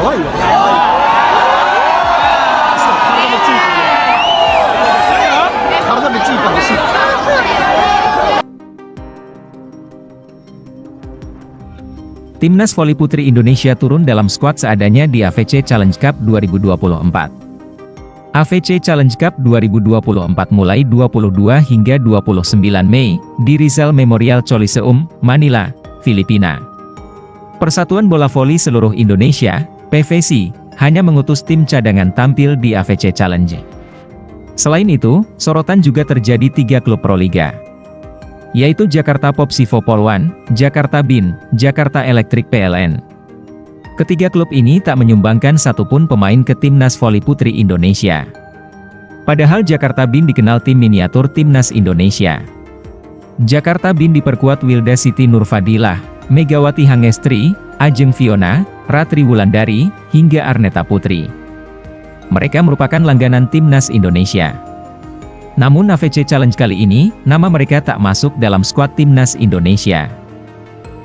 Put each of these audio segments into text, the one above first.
可以的，可以。是，他们这么记得，他们这么记得的是。Timnas Voli Putri Indonesia turun dalam skuad seadanya di AFC Challenge Cup 2024. AFC Challenge Cup 2024 mulai 22 hingga 29 Mei, di Rizal Memorial Coliseum, Manila, Filipina. Persatuan Bola Voli Seluruh Indonesia, PVSI, hanya mengutus tim cadangan tampil di AFC Challenge. Selain itu, sorotan juga terjadi 3 klub Proliga, yaitu Jakarta Popsivo Polwan, Jakarta BIN, Jakarta Electric PLN. Ketiga klub ini tak menyumbangkan satupun pemain ke Timnas Voli Putri Indonesia. Padahal Jakarta BIN dikenal tim miniatur Timnas Indonesia. Jakarta BIN diperkuat Wilda Siti Nurfadilah, Megawati Hangestri, Ajeng Fiona, Ratri Wulandari, hingga Arneta Putri. Mereka merupakan langganan Timnas Indonesia. Namun AFC Challenge kali ini, nama mereka tak masuk dalam skuad Timnas Indonesia.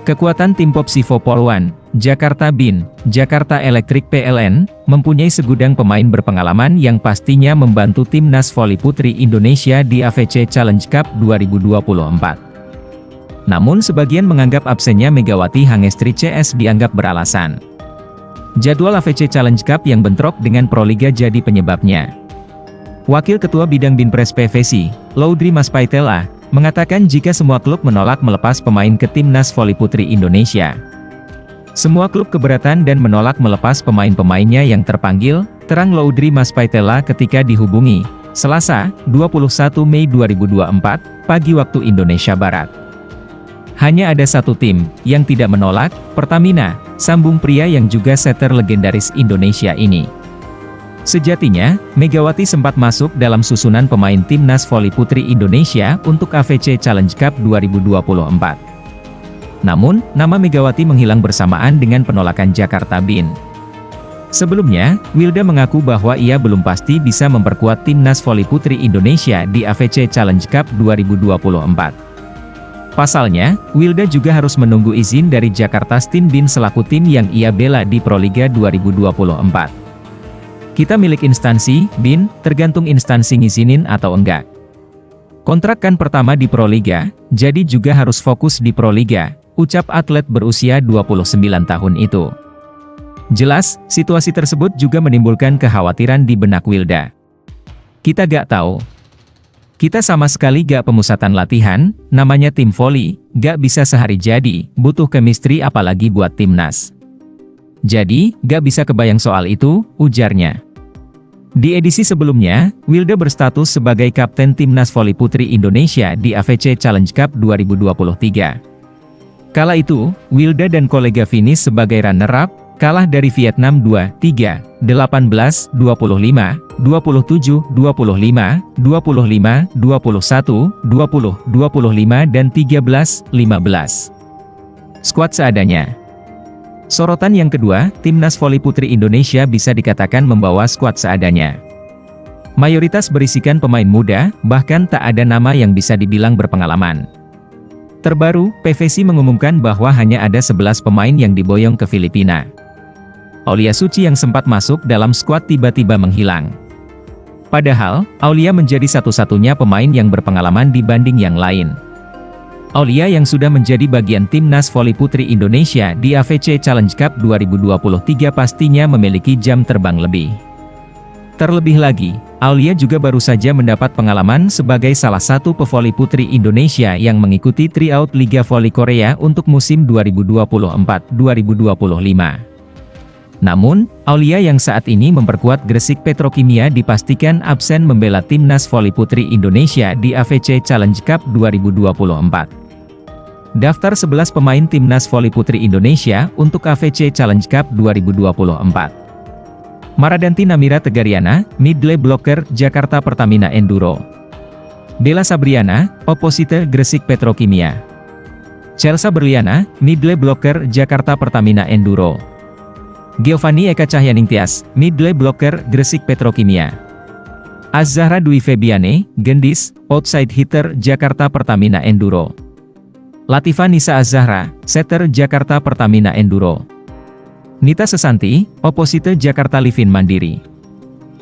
Kekuatan tim Popsivo Polwan, Jakarta BIN, Jakarta Electric PLN, mempunyai segudang pemain berpengalaman yang pastinya membantu Timnas Voli Putri Indonesia di AFC Challenge Cup 2024. Namun sebagian menganggap absennya Megawati Hangestri CS dianggap beralasan. Jadwal AFC Challenge Cup yang bentrok dengan Proliga jadi penyebabnya. Wakil Ketua Bidang Binpres PVSI, Laudri Maspaitela, mengatakan jika semua klub menolak melepas pemain ke Timnas Voli Putri Indonesia. Semua klub keberatan dan menolak melepas pemain-pemainnya yang terpanggil, terang Laudri Maspaitela ketika dihubungi, Selasa, 21 Mei 2024, pagi waktu Indonesia Barat. Hanya ada satu tim yang tidak menolak, Pertamina, sambung pria yang juga setter legendaris Indonesia ini. Sejatinya, Megawati sempat masuk dalam susunan pemain Timnas Voli Putri Indonesia untuk AFC Challenge Cup 2024. Namun, nama Megawati menghilang bersamaan dengan penolakan Jakarta BIN. Sebelumnya, Wilda mengaku bahwa ia belum pasti bisa memperkuat Timnas Voli Putri Indonesia di AFC Challenge Cup 2024. Pasalnya, Wilda juga harus menunggu izin dari Jakarta Stin BIN selaku tim yang ia bela di Proliga 2024. Kita milik instansi, BIN, tergantung instansi ngizinin atau enggak. Kontrak kan pertama di Proliga, jadi juga harus fokus di Proliga, ucap atlet berusia 29 tahun itu. Jelas, situasi tersebut juga menimbulkan kekhawatiran di benak Wilda. Kita gak tahu. Kita sama sekali gak pemusatan latihan, namanya tim voli, gak bisa sehari jadi, butuh chemistry apalagi buat timnas. Jadi, gak bisa kebayang soal itu, ujarnya. Di edisi sebelumnya, Wilda berstatus sebagai Kapten Timnas Voli Putri Indonesia di AFC Challenge Cup 2023. Kala itu, Wilda dan kolega finish sebagai runner-up, kalah dari Vietnam 2-3, 18-25, 27-25, 25-21, 20-25, dan 13-15. Skuad seadanya. Sorotan yang kedua, Timnas Voli Putri Indonesia bisa dikatakan membawa skuad seadanya. Mayoritas berisikan pemain muda, bahkan tak ada nama yang bisa dibilang berpengalaman. Terbaru, PVSI mengumumkan bahwa hanya ada 11 pemain yang diboyong ke Filipina. Aulia Suci yang sempat masuk dalam skuad tiba-tiba menghilang. Padahal, Aulia menjadi satu-satunya pemain yang berpengalaman dibanding yang lain. Aulia yang sudah menjadi bagian Timnas Voli Putri Indonesia di AFC Challenge Cup 2023 pastinya memiliki jam terbang lebih. Terlebih lagi, Aulia juga baru saja mendapat pengalaman sebagai salah satu pevoli putri Indonesia yang mengikuti tryout Liga Voli Korea untuk musim 2024-2025. Namun, Aulia yang saat ini memperkuat Gresik Petrokimia dipastikan absen membela Timnas Voli Putri Indonesia di AFC Challenge Cup 2024. Daftar 11 pemain Timnas Voli Putri Indonesia untuk AFC Challenge Cup 2024. Maradanti Namira Tegariana, Midley Blocker, Jakarta Pertamina Enduro. Bella Sabriana, Opposite Gresik Petrokimia. Chelsea Berliana, Midley Blocker, Jakarta Pertamina Enduro. Giovanni Eka Cahyaningtyas, Midley Blocker, Gresik Petrokimia. Az-Zahra Dwi Febiane, Gendis, Outside Hitter, Jakarta Pertamina Enduro. Latifa Nisa Az-Zahra, Setter, Jakarta Pertamina Enduro. Nita Sesanti, Oposite Jakarta Livin Mandiri.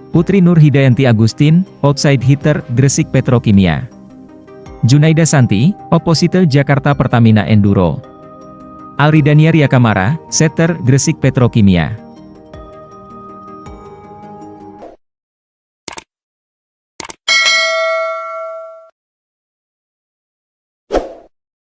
Putri Nur Hidayanti Agustin, Outside Hitter, Gresik Petrokimia. Junaida Santi, Oposite Jakarta Pertamina Enduro. Alridania Riakamara, Setter, Gresik Petrokimia.